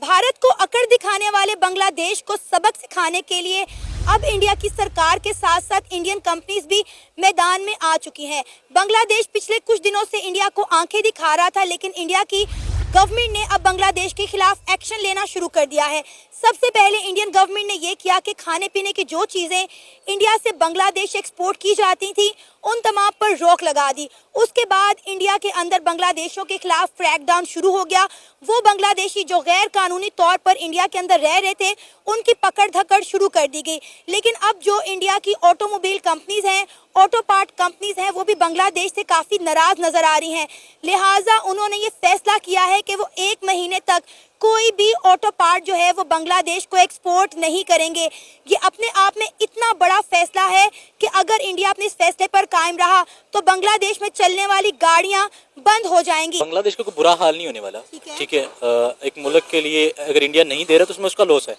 भारत को अकड़ दिखाने वाले बांग्लादेश को सबक सिखाने के लिए अब इंडिया की सरकार के साथ साथ इंडियन कंपनीज भी मैदान में आ चुकी हैं। बांग्लादेश पिछले कुछ दिनों से इंडिया को आंखें दिखा रहा था, लेकिन इंडिया की गवर्नमेंट ने अब बांग्लादेश के खिलाफ एक्शन लेना शुरू कर दिया है। सबसे पहले इंडियन गवर्नमेंट ने ये किया कि खाने पीने की जो चीज़ें इंडिया से बांग्लादेश एक्सपोर्ट की जाती थी उन तमाम पर रोक लगा दी। उसके बाद इंडिया के अंदर बांग्लादेशियों के खिलाफ क्रैकडाउन शुरू हो गया। वो बांग्लादेशी जो गैर कानूनी तौर पर इंडिया के अंदर रह रहे थे उनकी पकड़ धकड़ शुरू कर दी गई। लेकिन अब जो इंडिया की ऑटोमोबाइल कंपनीज हैं, ऑटो पार्ट कंपनीज हैं, वो भी बांग्लादेश से काफ़ी नाराज नजर आ रही हैं। लिहाजा उन्होंने ये फैसला किया है कि वो 1 महीने तक कोई भी ऑटो पार्ट जो है वो बांग्लादेश को एक्सपोर्ट नहीं करेंगे। ये अपने आप में इतना बड़ा फैसला है कि अगर इंडिया अपने इस फैसले पर कायम रहा तो बांग्लादेश में चलने वाली गाड़ियां बंद हो जाएंगी। बांग्लादेश को कोई बुरा हाल नहीं होने वाला। ठीक है, एक मुल्क के लिए अगर इंडिया नहीं दे रहा तो उसमें उसका लॉस है।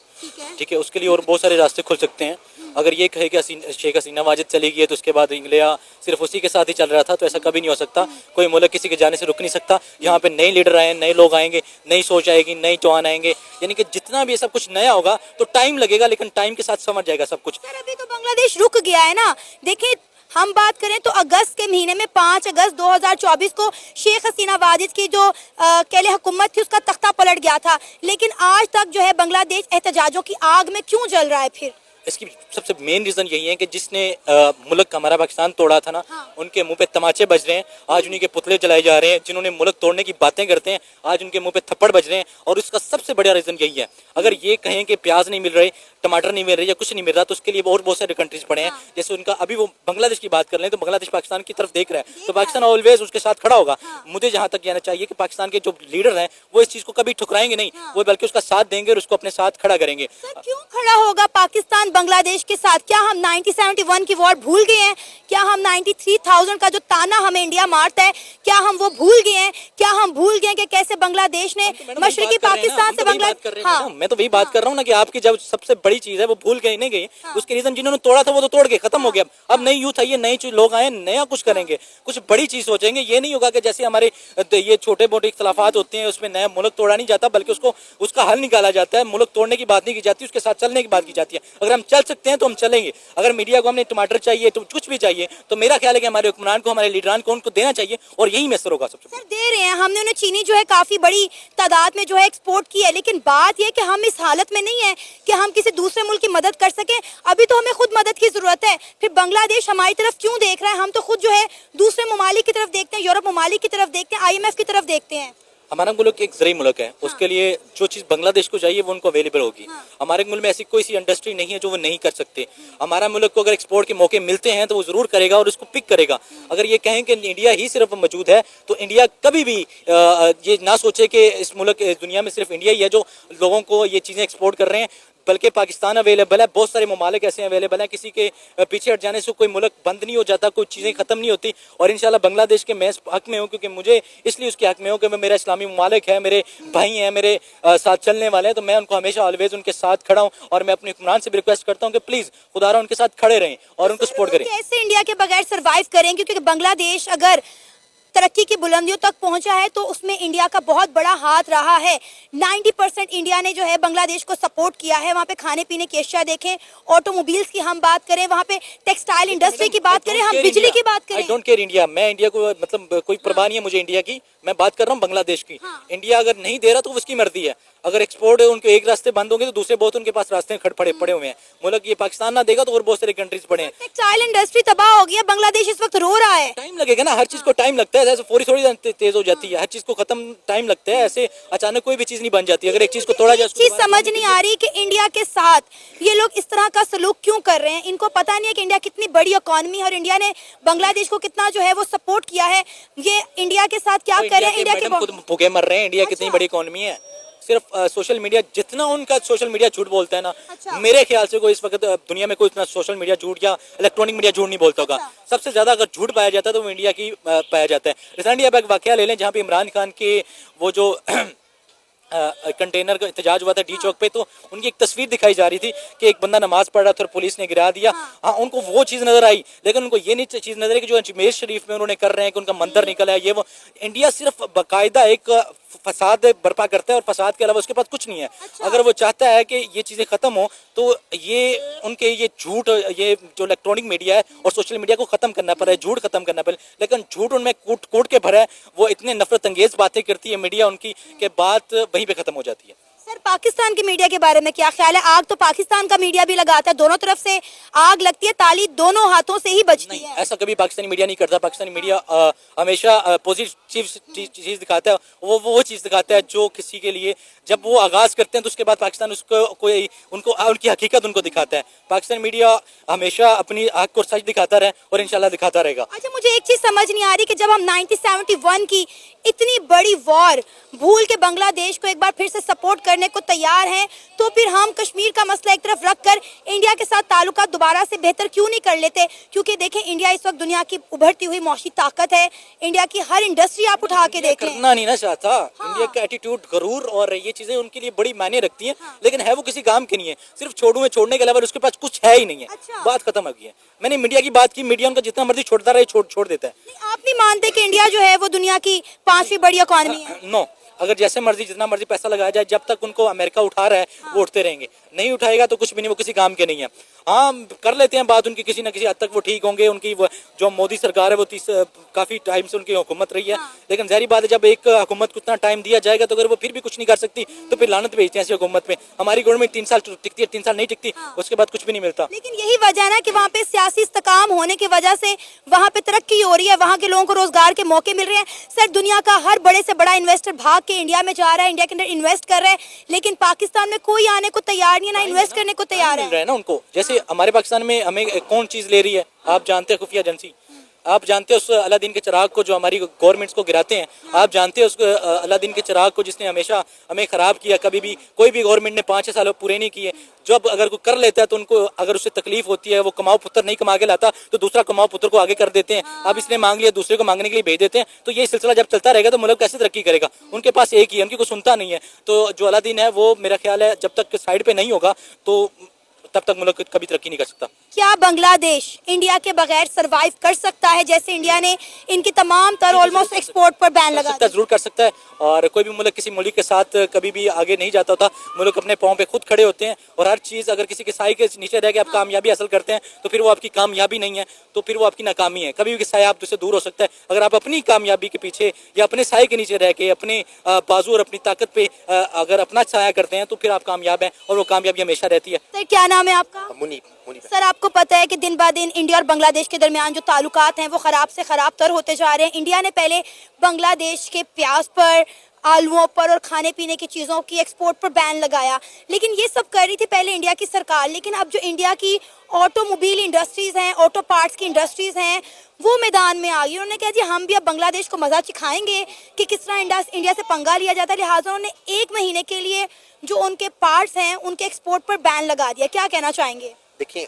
ठीक है, उसके लिए और बहुत सारे रास्ते खुल सकते हैं। अगर ये कहे कि शेख हसीना वाजिद चली गई है तो उसके बाद इंडिया सिर्फ उसी के साथ ही चल रहा था, तो ऐसा कभी नहीं हो सकता। कोई मुल्क किसी के जाने से रुक नहीं सकता। यहाँ पे नए लीडर आए, नए लोग आएंगे, नई सोच आएगी, नई जवान आएंगे, यानी कि जितना भी सब कुछ नया होगा तो टाइम लगेगा, लेकिन टाइम के साथ समझ जाएगा सब कुछ। सर अभी तो बांग्लादेश रुक गया है ना। देखिए, हम बात करें तो अगस्त के महीने में 5 अगस्त 2024 को शेख हसीना वाजिद की जो कहले हुकूमत थी उसका तख्ता पलट गया था, लेकिन आज तक जो है बांग्लादेश एहतजाजों की आग में क्यों जल रहा है? फिर इसकी सबसे मेन रीजन यही है कि जिसने मुल्क हमारा पाकिस्तान तोड़ा था ना, उनके मुंह पे तमाचे बज रहे हैं, आज उन्हीं के पुतले जलाए जा रहे हैं। जिन्होंने मुल्क तोड़ने की बातें करते हैं आज उनके मुंह पे थप्पड़ बज रहे हैं, और उसका सबसे बड़ा रीजन यही है। अगर ये कहें कि प्याज नहीं मिल रहे, टमाटर नहीं मिल रहे या कुछ नहीं मिल रहा, तो उसके लिए और बहुत सारे कंट्रीज पड़े हैं। जैसे उनका अभी वो बांग्लादेश की बात कर रहे हैं तो बांग्लादेश पाकिस्तान की तरफ देख रहा है, तो पाकिस्तान ऑलवेज उसके साथ खड़ा होगा। मुझे जहां तक कहना चाहिए कि पाकिस्तान के जो लीडर हैं वो इस चीज को कभी ठुकराएंगे नहीं, वो बल्कि उसका साथ देंगे और उसको अपने साथ खड़ा करेंगे। क्यों खड़ा होगा पाकिस्तान बांग्लादेश के साथ? क्या हम 1971 की वॉर भूल गए हैं? क्या हम 93,000 का जो ताना हमें इंडिया मारता है, क्या हम वो भूल गए हैं? क्या हम भूल गए कि कैसे बांग्लादेश ने मशरकी पाकिस्तान से बांग्लादेश। मैं तो वही बात कर रहा हूँ ना कि आपकी जब सबसे बड़ी चीज है वो भूल गए नहीं गई, उसके रीजन जिन्होंने तोड़ा था वो तो तोड़ के खत्म हो गया। अब नई यूथ आई है, नए लोग आए, नया कुछ करेंगे, कुछ बड़ी चीज सोचेंगे। ये नहीं होगा कि जैसे हमारे ये छोटे मोटे इख्तलाफात होते हैं उसमें नया मुल्क तोड़ा नहीं जाता, बल्कि उसका हल निकाला जाता है। मुल्क तोड़ने की बात नहीं की जाती, उसके साथ चलने की बात की जाती है। अगर हम चल सकते हैं तो हम चलेंगे। अगर मीडिया को हमने टमाटर चाहिए तो कुछ भी चाहिए, तो मेरा ख्याल है कि हमारे हुक्मरान को, हमारे लीडरान को उनको देना चाहिए, और यही मैसर होगा। सबसे सर दे रहे हैं, हमने उन्हें चीनी जो है काफी बड़ी तादाद में जो है एक्सपोर्ट की है, लेकिन बात यह कि हम इस हालत में नहीं है कि हम किसी दूसरे मुल्क की मदद कर सकें। अभी तो हमें खुद मदद की जरूरत है। फिर बांग्लादेश हमारी तरफ क्यों देख रहा है? हम तो खुद जो है दूसरे ममालिक की तरफ देखते हैं, यूरोप ममालिक की तरफ देखते हैं, IMF की तरफ देखते हैं। हमारा मुल्क एक ज़रूरी मुल्क है, उसके लिए जो चीज़ बांग्लादेश को चाहिए वो उनको अवेलेबल होगी। हमारे मुल्क में ऐसी कोई सी इंडस्ट्री नहीं है जो वो नहीं कर सकते। हमारा मुल्क को अगर एक्सपोर्ट के मौके मिलते हैं तो वो ज़रूर करेगा और उसको पिक करेगा। अगर ये कहें कि इंडिया ही सिर्फ मौजूद है तो इंडिया कभी भी ये ना सोचे कि इस मुल्क दुनिया में सिर्फ इंडिया ही है जो लोगों को ये चीज़ें एक्सपोर्ट कर रहे हैं, बल्कि पाकिस्तान अवेलेबल है। बहुत सारे ममालिक ऐसे अवेलेबल हैं, किसी के पीछे हट जाने से कोई मुल्क बंद नहीं हो जाता, कोई चीज़ें ख़त्म नहीं होती। और इंशाल्लाह बांग्लादेश के मैं हक में हूँ, क्योंकि मुझे इसलिए उसके हक में हूँ कि मैं, मेरा इस्लामी ममालिक है, मेरे भाई हैं, मेरे साथ चलने वाले हैं, तो मैं उनको हमेशा ऑलवेज उनके साथ खड़ा हूँ। और मैं अपने हुक्मरान से भी रिक्वेस्ट करता हूँ कि प्लीज़ खुदारा उनके साथ खड़े रहें और उनको सपोर्ट करें। कैसे इंडिया के बगैर सर्वाइव करेंगे? क्योंकि बांग्लादेश अगर तरक्की की बुलंदियों तक पहुंचा है तो उसमें इंडिया का बहुत बड़ा हाथ रहा है। 90% इंडिया ने जो है बांग्लादेश को सपोर्ट किया है। वहाँ पे खाने पीने की अशिया देखें, ऑटोमोबाइल्स की हम बात करें, वहाँ पे टेक्सटाइल इंडस्ट्री की बात करें, हम बिजली की बात करें। आई डोंट केयर इंडिया, मैं इंडिया को मतलब कोई परवाह नहीं है मुझे इंडिया की, मैं बात कर रहा हूँ बांग्लादेश की। इंडिया अगर नहीं दे रहा तो उसकी मर्जी है। अगर एक्सपोर्ट उनके एक रास्ते बंद होंगे तो दूसरे बहुत उनके पास रास्ते पड़े हुए हैं। मुल्क ये पाकिस्तान ना देगा तो और बहुत सारे कंट्रीज पड़े हैं। टेक्सटाइल इंडस्ट्री तबाह हो गया, बांग्लादेश इस वक्त रो रहा है। टाइम लगेगा ना, हर चीज को टाइम लगता है। जैसे फौरी थोड़ी तेज हो जाती है, हर चीज को खत्म टाइम लगता है। ऐसे अचानक कोई भी चीज नहीं बन जाती। अगर एक चीज को तोड़ा जाए, चीज समझ नहीं आ रही कि इंडिया के साथ ये लोग इस तरह का सलूक क्यों कर रहे हैं। इनको पता नहीं है कि इंडिया कितनी बड़ी इकोनॉमी है और इंडिया ने बांग्लादेश को कितना जो है वो सपोर्ट किया है। ये इंडिया के साथ क्या कर रहे हैं? इंडिया के खुद भूखे मर रहे हैं। इंडिया कितनी बड़ी इकोनॉमी है। सिर्फ सोशल मीडिया, जितना उनका सोशल मीडिया झूठ बोलता है ना, मेरे ख्याल से कोई इस वक्त दुनिया में कोई इतना सोशल मीडिया झूठ या इलेक्ट्रॉनिक मीडिया झूठ नहीं बोलता होगा। सबसे ज्यादा अगर झूठ पाया जाता है तो वो इंडिया की पाया जाता है। रिसेंटली आप एक वाकया ले लें जहाँ पे इमरान खान के वो जो कंटेनर का एहतजाज हुआ था डी चौक पे, तो उनकी एक तस्वीर दिखाई जा रही थी कि एक बंदा नमाज पढ़ रहा था और पुलिस ने गिरा दिया। हाँ, उनको वो चीज़ नजर आई, लेकिन उनको ये नहीं चीज़ नजर आई कि जो अजमेर शरीफ में उन्होंने कर रहे हैं कि उनका मंदिर निकला है। ये वो इंडिया सिर्फ बाकायदा एक फसाद बर्पा करता है और फसाद के अलावा उसके पास कुछ नहीं है। अच्छा। अगर वो चाहता है कि ये चीज़ें ख़त्म हो तो ये उनके ये झूठ, ये जो इलेक्ट्रॉनिक मीडिया है और सोशल मीडिया को ख़त्म करना पड़ा है, झूठ ख़त्म करना पड़ा, लेकिन झूठ उनमें कूट कूट के भरा है। वो इतने नफरत अंगेज बातें करती है मीडिया उनकी कि बात वहीं पे ख़त्म हो जाती है। सर, पाकिस्तान की मीडिया के बारे में क्या ख्याल है? आग तो पाकिस्तान का मीडिया भी लगाता है, दोनों तरफ से आग लगती है, ताली दोनों हाथों से ही बजती नहीं, है। ऐसा कभी पाकिस्तानी मीडिया नहीं करता। पाकिस्तानी मीडिया हमेशा पॉजिटिव चीज़ दिखाता है। वो चीज़ दिखाता है जो किसी के लिए, जब वो आगाज़ करते हैं तो उसके बाद पाकिस्तान उसको कोई उनको उनकी हकीकत उनको दिखाता है। पाकिस्तानी मीडिया हमेशा अपनी आग को सच दिखाता रहे और इंशाल्लाह दिखाता रहेगा। अच्छा, मुझे एक चीज समझ नहीं आ रही कि जब हम 1971 की इतनी बड़ी वॉर भूल के बांग्लादेश को एक बार फिर से सपोर्ट करने को तैयार हैं, तो फिर हम कश्मीर का मसला एक तरफ रखकर इंडिया के साथ ताल्लुकात दोबारा से बेहतर क्यों नहीं कर लेते? क्योंकि देखें, इंडिया इस वक्त दुनिया की उभरती हुई मौसी ताकत है। इंडिया की हर इंडस्ट्री आप उठा के देख लें। करना नहीं ना चाहता। हाँ। इंडिया का एटीट्यूड, गरूर और ये चीजें उनके लिए बड़ी मायने रखती हैं, लेकिन है वो किसी काम की नहीं है। सिर्फ छोड़ने के अलावा उसके पास कुछ है ही नहीं है। अच्छा। बात खत्म हो गई है। मैंने मीडिया की बात की, मीडिया उनका जितना मर्जी छोड़ता रहे, छोड़ देता है। नहीं, आप नहीं मानते कि इंडिया जो है वो दुनिया की 5वीं बड़ी इकॉनमी है? नो, अगर जैसे मर्जी जितना मर्जी पैसा लगाया जाए, जब तक उनको अमेरिका उठा रहा है वो उठते रहेंगे। नहीं उठाएगा तो कुछ भी नहीं, वो किसी काम के नहीं है। हाँ, कर लेते हैं बात उनकी, किसी न किसी हद तक वो ठीक होंगे। उनकी वो जो मोदी सरकार है वो काफी टाइम से उनकी हुकूमत रही है, लेकिन ज़ाहिर बात है जब एक हुकूमत को इतना टाइम दिया जाएगा तो अगर वो फिर भी कुछ नहीं कर सकती तो फिर लानत भेजते हैं ऐसी हुकूमत पे। हमारी गवर्नमेंट 3 साल टिकती है, 3 साल नहीं टिकती, उसके बाद कुछ भी नहीं मिलता। लेकिन यही वजह है ना कि वहाँ पे सियासी इस्तेकाम होने की वजह से वहाँ पे तरक्की हो रही है, वहाँ के लोगों को रोजगार के मौके मिल रहे हैं। सर, दुनिया का हर बड़े से बड़ा इन्वेस्टर भाग के इंडिया में जा रहा है, इंडिया के अंदर इन्वेस्ट कर रहा है, लेकिन पाकिस्तान में कोई आने को तैयार नहीं है, ना इन्वेस्ट करने को तैयार मिल रहा है। है ना उनको। जैसे हमारे पाकिस्तान में हमें कौन चीज ले रही है, आप जानते हैं, खुफिया एजेंसी। आप जानते हैं उस अलादीन के चिराग को जो हमारी गवर्नमेंट्स को गिराते हैं। आप जानते हैं उस अलादीन के चिराग को जिसने हमेशा हमें खराब किया। कभी भी कोई भी गवर्नमेंट ने 5-6 साल पूरे नहीं किए। जब अगर कोई कर लेता है तो उनको अगर उससे तकलीफ होती है, वो कमाओ पुत्र नहीं कमा के लाता तो दूसरा कमाओ पुत्र को आगे कर देते हैं। अब इसने मांग लिया, दूसरे को मांगने के लिए भेज देते हैं। तो ये सिलसिला जब चलता रहेगा तो मुल्क कैसे तरक्की करेगा? उनके पास एक ही है, उनकी कोई सुनता नहीं है। तो जो अलादीन है वो मेरा ख्याल है जब तक साइड पे नहीं होगा तो तब तक मुल्क कभी तरक्की नहीं कर सकता। क्या बांग्लादेश इंडिया के बगैर सरवाइव कर सकता है, जैसे इंडिया ने इनकी तमाम तर ऑलमोस्ट एक्सपोर्ट पर बैन लगा दिया? जरूर कर सकता है। और कोई भी मुल्क किसी मुल्क के साथ कभी भी आगे नहीं जाता होता। मुल्क अपने पाँव पे खुद खड़े होते हैं और हर चीज़ अगर किसी के साए के नीचे रह के आप कामयाबी हासिल करते हैं तो फिर वो आपकी कामयाबी नहीं है, तो फिर वो आपकी नाकामी है। कभी भी साया आप उससे दूर हो सकता है। अगर आप अपनी कामयाबी के पीछे या अपने साए के नीचे रह के अपने बाजू और अपनी ताकत पे अगर अपना साया करते हैं तो फिर आप कामयाब हैं और वो कामयाबी हमेशा रहती है। सर, क्या नाम है आपका? मुनीब। सर, आपको पता है कि दिन ब दिन इंडिया और बांग्लादेश के दरमियान जो ताल्लुकात हैं वो ख़राब से ख़राब तर होते जा रहे हैं। इंडिया ने पहले बांग्लादेश के प्याज पर, आलूओं पर और खाने पीने की चीज़ों की एक्सपोर्ट पर बैन लगाया, लेकिन ये सब कर रही थी पहले इंडिया की सरकार। लेकिन अब जो इंडिया की ऑटोमोबाइल इंडस्ट्रीज़ हैं, ऑटो पार्ट्स की इंडस्ट्रीज़ हैं, वो मैदान में आ गई। उन्होंने कहा जी हम भी अब बांग्लादेश को मज़ा सिखाएंगे कि किस तरह इंडिया से पंगा लिया जाता है। लिहाजा उन्होंने 1 महीने के लिए जो उनके पार्ट्स हैं उनके एक्सपोर्ट पर बैन लगा दिया। क्या कहना चाहेंगे? देखिए,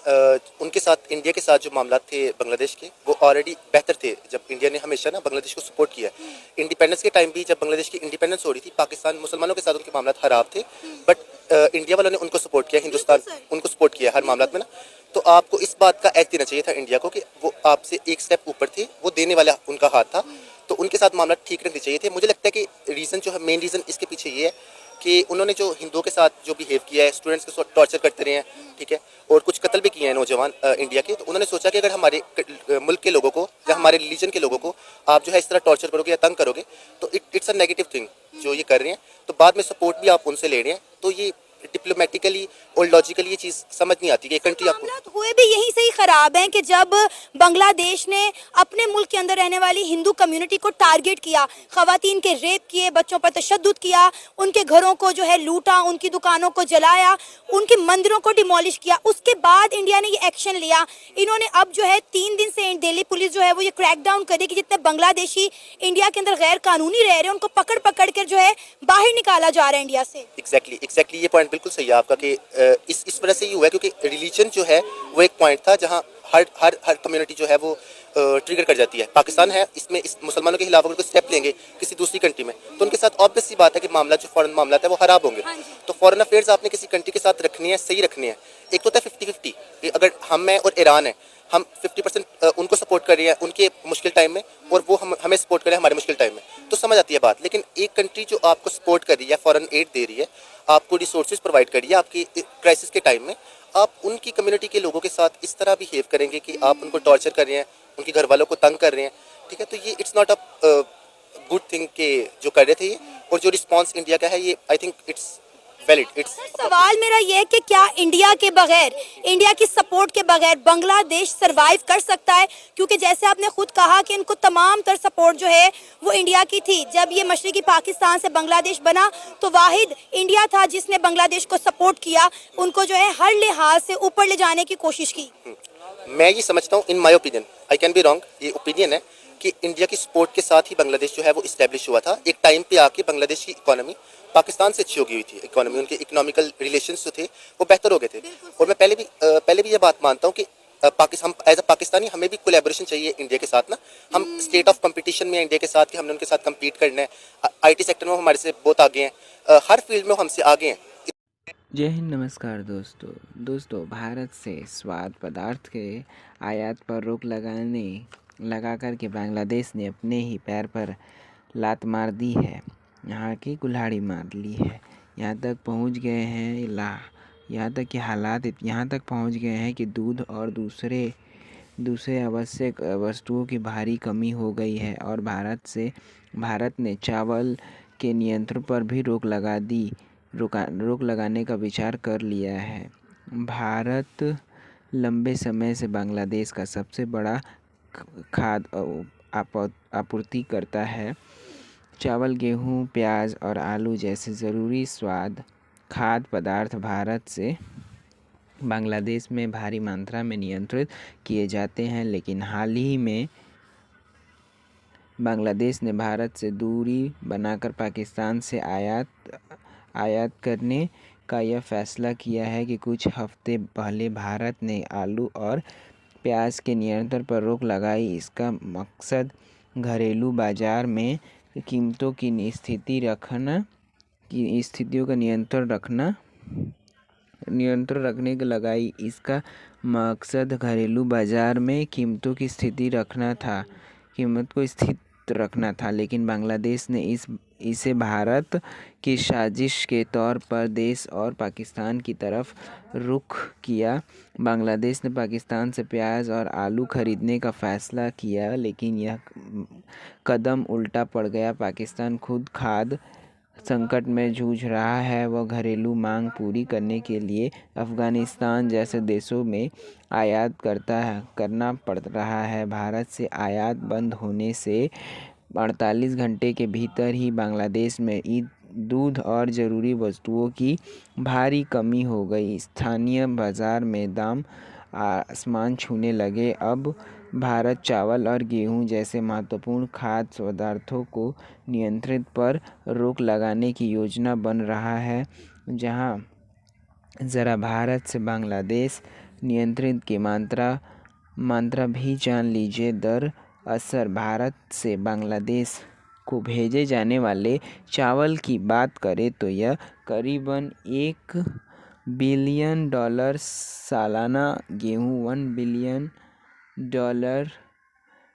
उनके साथ, इंडिया के साथ जो मामला थे बांग्लादेश के, वो ऑलरेडी बेहतर थे। जब इंडिया ने हमेशा ना बांग्लादेश को सपोर्ट किया। इंडिपेंडेंस के टाइम भी जब बांग्लादेश की इंडिपेंडेंस हो रही थी, पाकिस्तान मुसलमानों के साथ उनके मामला खराब थे, बट इंडिया वालों ने उनको सपोर्ट किया, हिंदुस्तान उनको सपोर्ट किया हर मामला में ना। तो आपको इस बात का ऐड देना चाहिए था इंडिया को कि वो आपसे एक स्टेप ऊपर थे, वो देने वाला उनका हाथ था, तो उनके साथ मामला ठीक रखने चाहिए थे। मुझे लगता है कि रीज़न जो है, मेन रीज़न इसके पीछे ये है कि उन्होंने जो हिंदुओं के साथ जो बिहेव किया है, स्टूडेंट्स के साथ टॉर्चर करते रहे हैं, ठीक है, और कुछ कत्ल भी किए हैं नौजवान इंडिया के। तो उन्होंने सोचा कि अगर हमारे मुल्क के लोगों को या हमारे रिलीजन के लोगों को आप जो है इस तरह टॉर्चर करोगे या तंग करोगे तो इट्स अ नेगेटिव थिंग जो ये कर रहे हैं। तो बाद में सपोर्ट भी आप उनसे ले रहे हैं, तो ये डिप्लोमेटिकली और लॉजिकली ये चीज़ समझ नहीं आती कि कंट्री आपको मामला हुए भी यहीं से ही खराब हैं कि जब बांग्लादेश ने अपने मुल्क के अंदर रहने वाली हिंदू कम्युनिटी को टारगेट किया, खवातीन के रेप किए, बच्चों पर तशद्दुद किया, उनके घरों को जो है लूटा, उनकी दुकानों को जलाया, उनके मंदिरों को डिमोलिश किया, उसके बाद इंडिया ने ये एक्शन लिया। इन्होंने अब जो है 3 दिन से दिल्ली पुलिस जो है वो ये क्रैकडाउन करे कि जितने बांग्लादेशी इंडिया के अंदर गैर कानूनी रह रहे हैं उनको पकड़ पकड़ कर जो है बाहर निकाला जा रहा है इंडिया से। एग्जैक्टली ये पॉइंट बिल्कुल सही है आपका कि इस वजह से ये हुआ है क्योंकि रिलीजन जो है वो एक पॉइंट था जहाँ हर कम्युनिटी जो है वो ट्रिगर कर जाती है। पाकिस्तान है, इसमें इस मुसलमानों के खिलाफ अगर कोई स्टेप लेंगे किसी दूसरी कंट्री में तो उनके साथ ऑब्वियस सी बात है कि मामला जो फॉरेन मामला है वो खराब होंगे। तो फॉरेन अफेयर्स आपने किसी कंट्री के साथ रखनी है, सही रखनी है। एक तो होता है 50-50 कि अगर हम हैं और ईरान है हम 50% उनको सपोर्ट कर रहे हैं उनके मुश्किल टाइम में, और वो हमें सपोर्ट कर रहे हैं हमारे मुश्किल टाइम में, तो समझ आती है बात। लेकिन एक कंट्री जो आपको सपोर्ट कर रही है, फॉरेन एड दे रही है, आपको रिसोर्सेज प्रोवाइड कर रही है, आपकी क्राइसिस के टाइम में आप उनकी कम्युनिटी के लोगों के साथ इस तरह बिहेव करेंगे कि आप उनको टॉर्चर कर रहे हैं, उनके घर वालों को तंग कर रहे हैं, ठीक है, तो ये it's not a good thing के जो कर रहे थे ये, और जो रिस्पांस इंडिया का है ये I think it's valid. It's सवाल मेरा ये है कि क्या इंडिया के बगैर, इंडिया की सपोर्ट के बगैर बांग्लादेश सरवाइव कर सकता है? क्योंकि जैसे आपने खुद कहा कि इनको तमाम तर सपोर्ट जो है वो इंडिया की थी। जब ये मशरकी पाकिस्तान से बांग्लादेश बना तो वाहिद इंडिया था जिसने बांग्लादेश को सपोर्ट किया, उनको जो है हर लिहाज से ऊपर ले जाने की कोशिश की। मैं ये समझता हूँ, in my opinion, I can be wrong, ये ओपिनियन है कि इंडिया की सपोर्ट के साथ ही बांग्लादेश जो है वो इस्टेब्लिश हुआ था। एक टाइम पे आके बांग्लादेश की इकोनॉमी पाकिस्तान से अच्छी हो गई हुई थी, इकोनॉमी, उनके इकोनॉमिकल रिलेशंस जो थे वो बेहतर हो गए थे। और मैं पहले भी ये बात मानता हूँ कि हम एज अ पाकिस्तानी हमें भी कोलैबोरेशन चाहिए इंडिया के साथ ना। हम स्टेट ऑफ कंपटीशन में इंडिया के साथ कि हमने उनके साथ कम्पीट करना है। IT सेक्टर में हमारे से बहुत आगे हैं, हर फील्ड में हमसे आगे हैं। जय हिंद, नमस्कार दोस्तों। भारत से स्वाद पदार्थ के आयात पर रोक लगा कर के बांग्लादेश ने अपने ही पैर पर लात मार दी है, यहाँ की कुल्हाड़ी मार ली है। यहाँ तक पहुँच गए हैं यहाँ तक कि हालात यहाँ तक पहुँच गए हैं कि दूध और दूसरे आवश्यक वस्तुओं की भारी कमी हो गई है, और भारत ने चावल के नियंत्रण पर भी रोक लगाने का विचार कर लिया है। भारत लंबे समय से बांग्लादेश का सबसे बड़ा खाद्य आपूर्ति करता है। चावल, गेहूं, प्याज और आलू जैसे ज़रूरी खाद्य पदार्थ भारत से बांग्लादेश में भारी मात्रा में निर्यात किए जाते हैं, लेकिन हाल ही में बांग्लादेश ने भारत से दूरी बनाकर पाकिस्तान से आयात करने का यह फैसला किया है कि कुछ हफ्ते पहले भारत ने आलू और प्याज के नियंत्रण पर रोक लगाई। इसका मकसद घरेलू बाजार में कीमतों की स्थितियों का नियंत्रण रखने का लगाई। इसका मकसद घरेलू बाजार में कीमत को स्थिर रखना था, लेकिन बांग्लादेश ने इसे भारत की साजिश के तौर पर देश और पाकिस्तान की तरफ रुख किया। बांग्लादेश ने पाकिस्तान से प्याज और आलू खरीदने का फैसला किया, लेकिन यह कदम उल्टा पड़ गया। पाकिस्तान खुद खाद्य संकट में जूझ रहा है। वह घरेलू मांग पूरी करने के लिए अफगानिस्तान जैसे देशों में आयात करना पड़ रहा है। भारत से आयात बंद होने से 48 घंटे के भीतर ही बांग्लादेश में दूध और ज़रूरी वस्तुओं की भारी कमी हो गई। स्थानीय बाज़ार में दाम आसमान छूने लगे। अब भारत चावल और गेहूं जैसे महत्वपूर्ण खाद्य पदार्थों को नियंत्रित पर रोक लगाने की योजना बन रहा है। जहां ज़रा भारत से बांग्लादेश नियंत्रित की मात्रा भी जान लीजिए। दरअसल भारत से बांग्लादेश को भेजे जाने वाले चावल की बात करें तो यह करीबन $1 बिलियन सालाना, गेहूं $1 बिलियन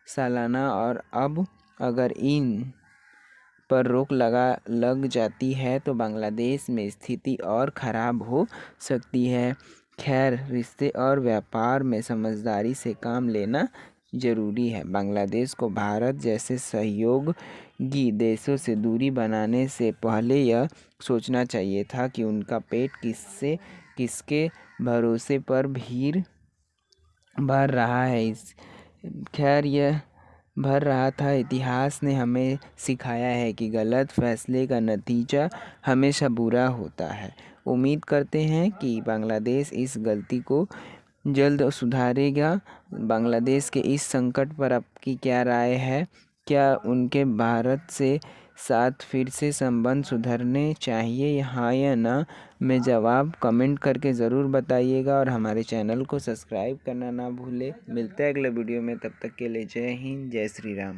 सालाना, और अब अगर इन पर रोक लग जाती है तो बांग्लादेश में स्थिति और ख़राब हो सकती है। खैर, रिश्ते और व्यापार में समझदारी से काम लेना ज़रूरी है। बांग्लादेश को भारत जैसे सहयोगी देशों से दूरी बनाने से पहले यह सोचना चाहिए था कि उनका पेट किसके भरोसे पर भर रहा है। खैर, यह भर रहा था। इतिहास ने हमें सिखाया है कि गलत फैसले का नतीजा हमेशा बुरा होता है। उम्मीद करते हैं कि बांग्लादेश इस गलती को जल्द सुधारेगा। बांग्लादेश के इस संकट पर आपकी क्या राय है? क्या उनके भारत से साथ फिर से संबंध सुधरने चाहिए, हाँ या ना? में जवाब कमेंट करके ज़रूर बताइएगा, और हमारे चैनल को सब्सक्राइब करना ना भूलें। मिलते हैं अगले वीडियो में, तब तक के लिए जय हिंद, जय श्री राम।